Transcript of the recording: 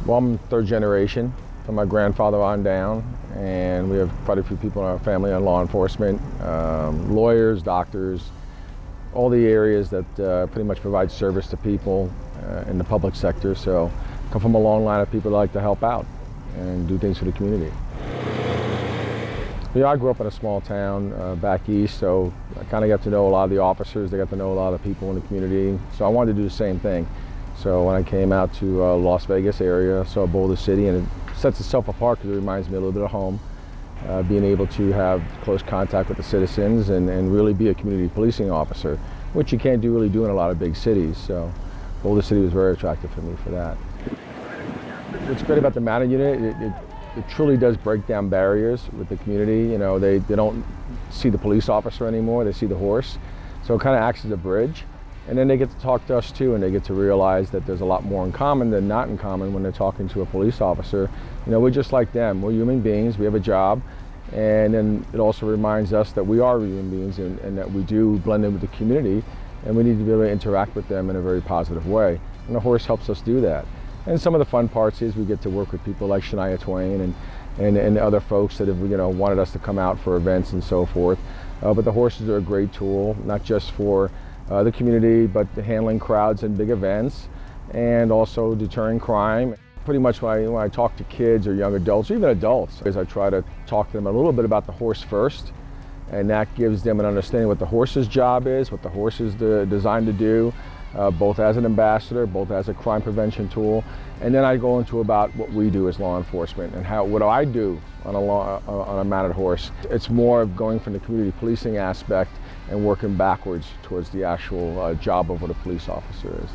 Well, I'm third generation from my grandfather on down, and we have quite a few people in our family in law enforcement, lawyers, doctors, all the areas that pretty much provide service to people in the public sector. So I come from a long line of people that like to help out and do things for the community. Yeah, I grew up in a small town back east, so I kind of got to know a lot of the officers. They got to know a lot of people in the community, so I wanted to do the same thing. So when I came out to Las Vegas area, I saw Boulder City, and it sets itself apart because it reminds me a little bit of home. Being able to have close contact with the citizens and really be a community policing officer, which you can't really do in a lot of big cities. So Boulder City was very attractive for me for that. What's great about the mounted unit, it truly does break down barriers with the community. You know, they don't see the police officer anymore, they see the horse. So it kind of acts as a bridge. And then they get to talk to us too, and they get to realize that there's a lot more in common than not in common when they're talking to a police officer. You know, we're just like them. We're human beings, we have a job. And then it also reminds us that we are human beings and that we do blend in with the community, and we need to be able to interact with them in a very positive way. And the horse helps us do that. And some of the fun parts is we get to work with people like Shania Twain and other folks that have, you know, wanted us to come out for events and so forth. But the horses are a great tool, not just for the community, but handling crowds and big events, and also deterring crime. Pretty much when I talk to kids or young adults, or even adults, I try to talk to them a little bit about the horse first, and that gives them an understanding what the horse's job is, what the horse is designed to do, both as an ambassador, both as a crime prevention tool. And then I go into about what we do as law enforcement and what do I do on a mounted horse. It's more of going from the community policing aspect and working backwards towards the actual job of what a police officer is.